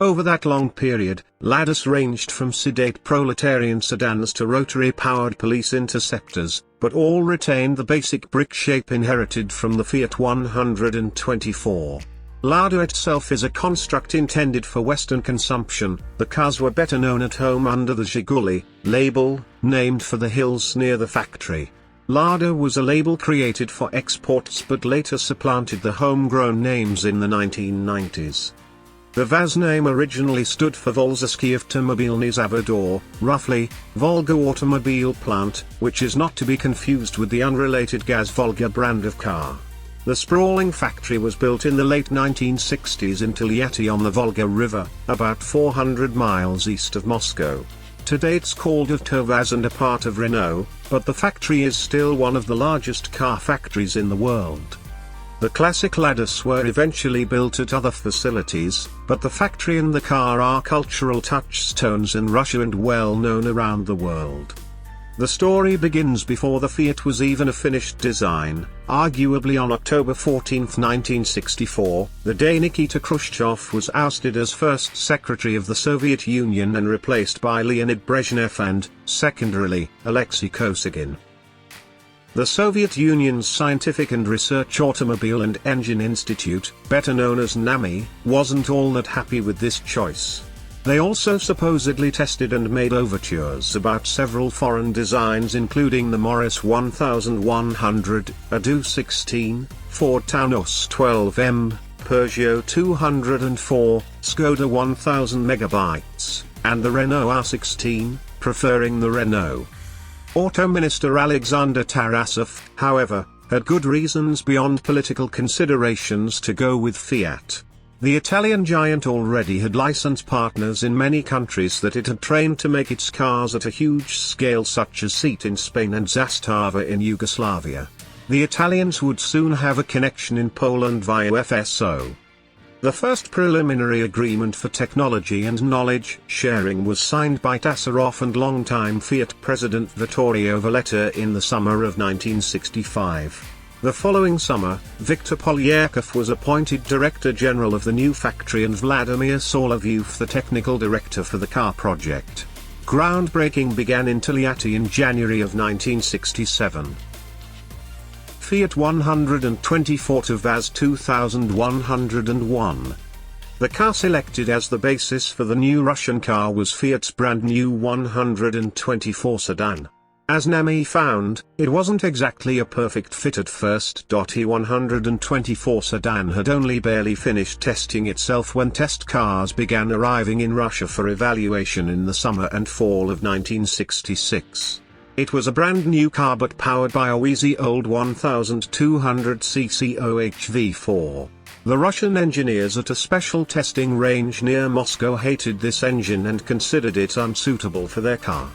Over that long period, Ladas ranged from sedate proletarian sedans to rotary-powered police interceptors, but all retained the basic brick shape inherited from the Fiat 124. Lada itself is a construct intended for Western consumption. The cars were better known at home under the Zhiguli label, named for the hills near the factory. Lada was a label created for exports but later supplanted the homegrown names in the 1990s. The VAZ name originally stood for Volzhsky Avtomobilny Zavod, roughly, Volga Automobile Plant, which is not to be confused with the unrelated Gaz Volga brand of car. The sprawling factory was built in the late 1960s in Toliati on the Volga River, about 400 miles east of Moscow. Today it's called AutoVAZ and a part of Renault, but the factory is still one of the largest car factories in the world. The classic Ladas were eventually built at other facilities, but the factory and the car are cultural touchstones in Russia and well known around the world. The story begins before the Fiat was even a finished design, arguably on October 14, 1964, the day Nikita Khrushchev was ousted as first Secretary of the Soviet Union and replaced by Leonid Brezhnev and, secondarily, Alexei Kosygin. The Soviet Union's Scientific and Research Automobile and Engine Institute, better known as NAMI, wasn't all that happy with this choice. They also supposedly tested and made overtures about several foreign designs including the Morris 1100, a Do-16, Ford Taunus 12M, Peugeot 204, Skoda 1000 MB, and the Renault R16, preferring the Renault. Auto Minister Alexander Tarasov, however, had good reasons beyond political considerations to go with Fiat. The Italian giant already had license partners in many countries that it had trained to make its cars at a huge scale, such as Seat in Spain and Zastava in Yugoslavia. The Italians would soon have a connection in Poland via FSO. The first preliminary agreement for technology and knowledge sharing was signed by Tasarov and longtime Fiat president Vittorio Valletta in the summer of 1965. The following summer, Viktor Polyakov was appointed Director General of the new factory and Vladimir Solovyov the Technical Director for the car project. Groundbreaking began in Toliati in January of 1967. Fiat 124 to VAZ 2101. The car selected as the basis for the new Russian car was Fiat's brand new 124 sedan. As NAMI found, it wasn't exactly a perfect fit at first. He 124 sedan had only barely finished testing itself when test cars began arriving in Russia for evaluation in the summer and fall of 1966. It was a brand new car but powered by a wheezy old 1200cc OHV4. The Russian engineers at a special testing range near Moscow hated this engine and considered it unsuitable for their car.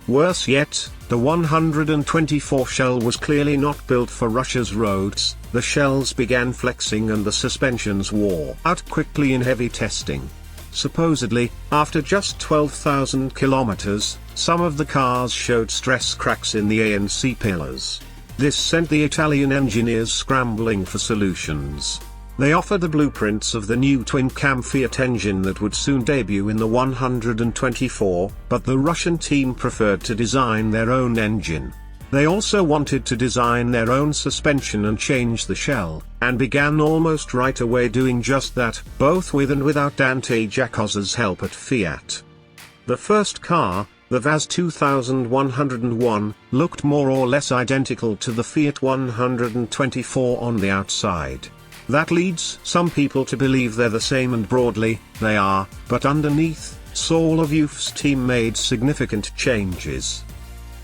Worse yet, the 124 shell was clearly not built for Russia's roads. The shells began flexing and the suspensions wore out quickly in heavy testing. Supposedly, after just 12,000 kilometers, some of the cars showed stress cracks in the ANC pillars. This sent the Italian engineers scrambling for solutions. They offered the blueprints of the new twin-cam Fiat engine that would soon debut in the 124, but the Russian team preferred to design their own engine. They also wanted to design their own suspension and change the shell, and began almost right away doing just that, both with and without Dante Giacosa's help at Fiat. The first car, the VAZ 2101, looked more or less identical to the Fiat 124 on the outside. That leads some people to believe they're the same, and broadly, they are, but underneath, Solovyov's team made significant changes.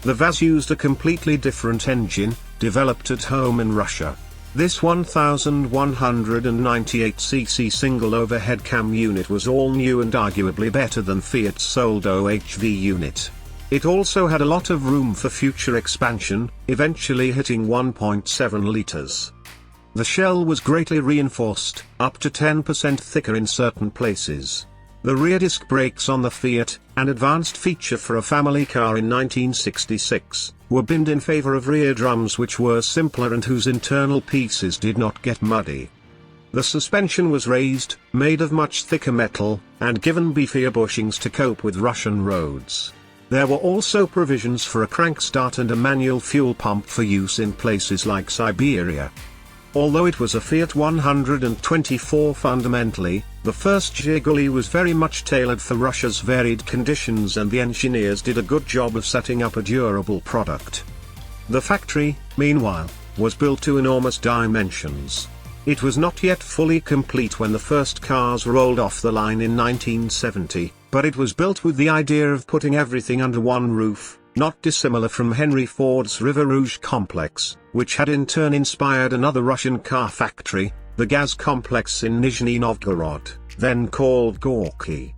The VAZ used a completely different engine, developed at home in Russia. This 1198cc single overhead cam unit was all new and arguably better than Fiat's sold OHV unit. It also had a lot of room for future expansion, eventually hitting 1.7 liters. The shell was greatly reinforced, up to 10% thicker in certain places. The rear disc brakes on the Fiat, an advanced feature for a family car in 1966, were binned in favor of rear drums which were simpler and whose internal pieces did not get muddy. The suspension was raised, made of much thicker metal, and given beefier bushings to cope with Russian roads. There were also provisions for a crankstart and a manual fuel pump for use in places like Siberia. Although it was a Fiat 124 fundamentally, the first Zhiguli was very much tailored for Russia's varied conditions, and the engineers did a good job of setting up a durable product. The factory, meanwhile, was built to enormous dimensions. It was not yet fully complete when the first cars rolled off the line in 1970, but it was built with the idea of putting everything under one roof, not dissimilar from Henry Ford's River Rouge complex, which had in turn inspired another Russian car factory, the VAZ complex in Nizhny Novgorod, then called Gorky.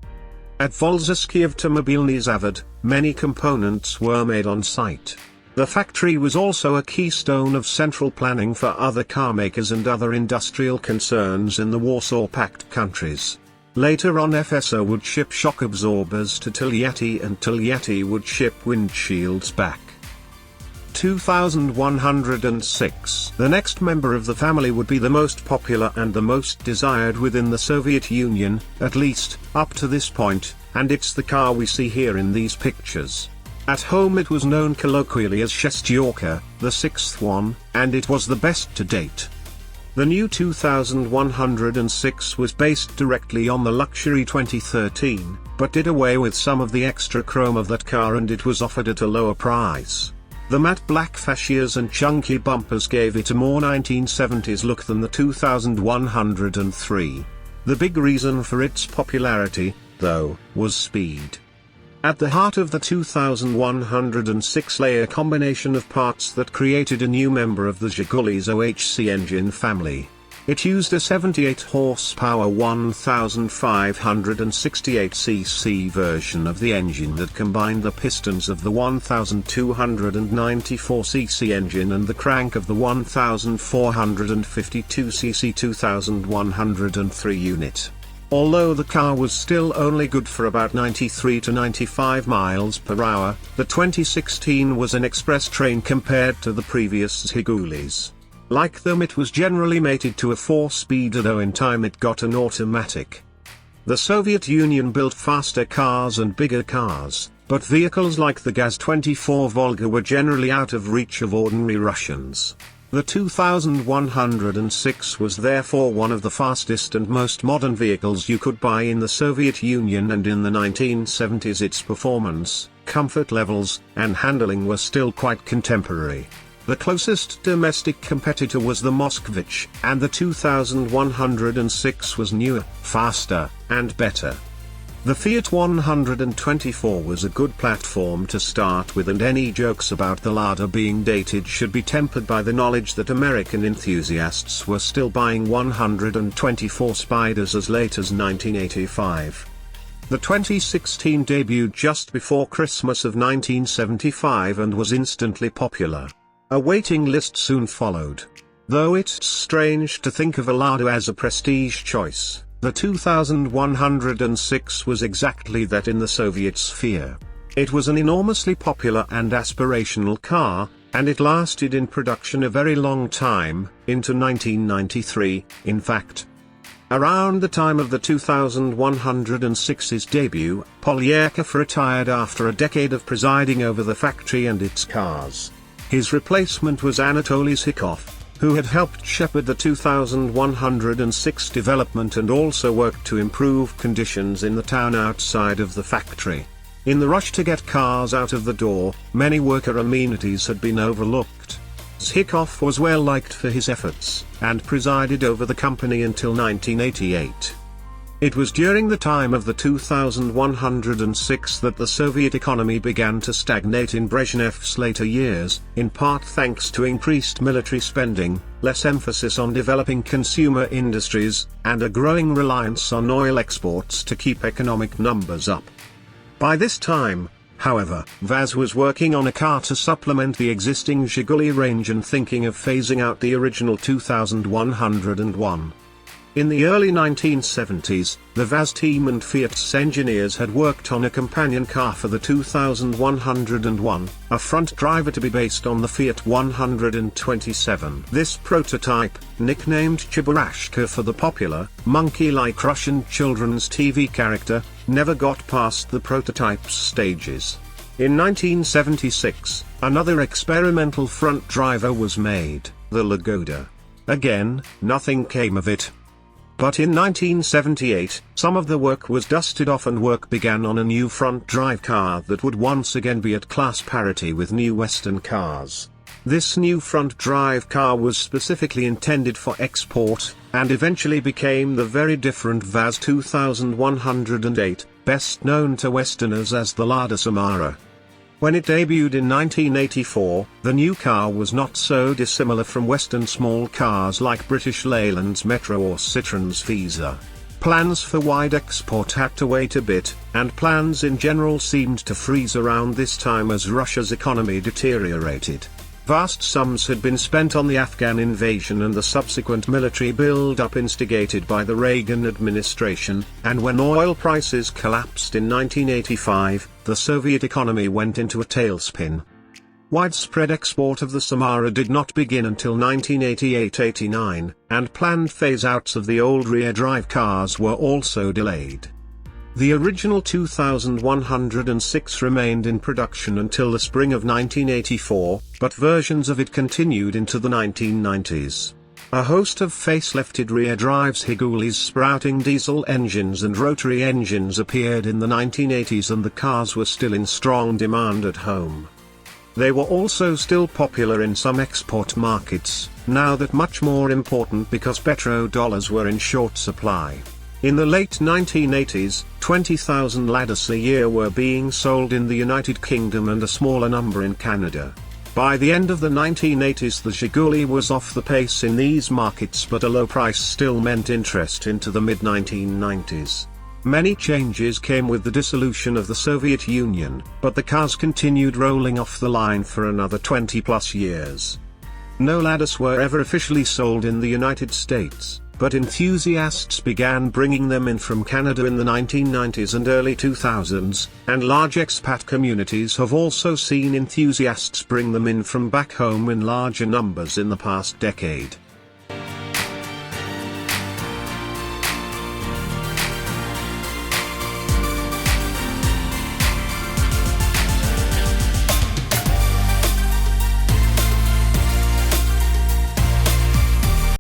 At Volzhsky Avtomobilny Zavod, many components were made on site. The factory was also a keystone of central planning for other carmakers and other industrial concerns in the Warsaw Pact countries. Later on, FSO would ship shock absorbers to Toliati, and Toliati would ship windshields back. 2106. The next member of the family would be the most popular and the most desired within the Soviet Union, at least, up to this point, and it's the car we see here in these pictures. At home it was known colloquially as Shestyorka, the sixth one, and it was the best to date. The new 2106 was based directly on the luxury 2013, but did away with some of the extra chrome of that car, and it was offered at a lower price. The matte black fascias and chunky bumpers gave it a more 1970s look than the 2103. The big reason for its popularity, though, was speed. At the heart of the 2106 lay a combination of parts that created a new member of the Zhiguli's OHC engine family. It used a 78 horsepower 1568cc version of the engine that combined the pistons of the 1294cc engine and the crank of the 1452cc 2103 unit. Although the car was still only good for about 93 to 95 miles per hour, the 2016 was an express train compared to the previous Zhigulis. Like them, it was generally mated to a 4-speeder, though in time it got an automatic. The Soviet Union built faster cars and bigger cars, but vehicles like the VAZ-24 Volga were generally out of reach of ordinary Russians. The 2106 was therefore one of the fastest and most modern vehicles you could buy in the Soviet Union, and in the 1970s its performance, comfort levels, and handling were still quite contemporary. The closest domestic competitor was the Moskvich, and the 2106 was newer, faster, and better. The Fiat 124 was a good platform to start with, and any jokes about the Lada being dated should be tempered by the knowledge that American enthusiasts were still buying 124 Spiders as late as 1985. The 2016 debuted just before Christmas of 1975 and was instantly popular. A waiting list soon followed. Though it's strange to think of a Lada as a prestige choice, the 2106 was exactly that in the Soviet sphere. It was an enormously popular and aspirational car, and it lasted in production a very long time, into 1993, in fact. Around the time of the 2106's debut, Polyakov retired after a decade of presiding over the factory and its cars. His replacement was Anatoly Zhikov, who had helped shepherd the 2106 development and also worked to improve conditions in the town outside of the factory. In the rush to get cars out of the door, many worker amenities had been overlooked. Zhikov was well liked for his efforts, and presided over the company until 1988. It was during the time of the 2106 that the Soviet economy began to stagnate in Brezhnev's later years, in part thanks to increased military spending, less emphasis on developing consumer industries, and a growing reliance on oil exports to keep economic numbers up. By this time, however, VAZ was working on a car to supplement the existing Zhiguli range and thinking of phasing out the original 2101. In the early 1970s, the VAZ team and Fiat's engineers had worked on a companion car for the 2101, a front driver to be based on the Fiat 127. This prototype, nicknamed Cheburashka for the popular, monkey-like Russian children's TV character, never got past the prototype's stages. In 1976, another experimental front driver was made, the Lada. Again, nothing came of it. But in 1978, some of the work was dusted off and work began on a new front drive car that would once again be at class parity with new Western cars. This new front drive car was specifically intended for export, and eventually became the very different VAZ2106, best known to Westerners as the Lada Samara. When it debuted in 1984, the new car was not so dissimilar from Western small cars like British Leyland's Metro or Citroen's VAZ. Plans for wide export had to wait a bit, and plans in general seemed to freeze around this time as Russia's economy deteriorated. Vast sums had been spent on the Afghan invasion and the subsequent military build-up instigated by the Reagan administration, and when oil prices collapsed in 1985, the Soviet economy went into a tailspin. Widespread export of the Samara did not begin until 1988-89, and planned phase-outs of the old rear-drive cars were also delayed. The original 2106 remained in production until the spring of 1984, but versions of it continued into the 1990s. A host of facelifted rear drives Higulis sprouting diesel engines and rotary engines appeared in the 1980s, and the cars were still in strong demand at home. They were also still popular in some export markets, now that much more important because petrodollars were in short supply. In the late 1980s, 20,000 Ladas a year were being sold in the United Kingdom and a smaller number in Canada. By the end of the 1980s, the Zhiguli was off the pace in these markets, but a low price still meant interest into the mid-1990s. Many changes came with the dissolution of the Soviet Union, but the cars continued rolling off the line for another 20-plus years. No Ladas were ever officially sold in the United States, but enthusiasts began bringing them in from Canada in the 1990s and early 2000s, and large expat communities have also seen enthusiasts bring them in from back home in larger numbers in the past decade.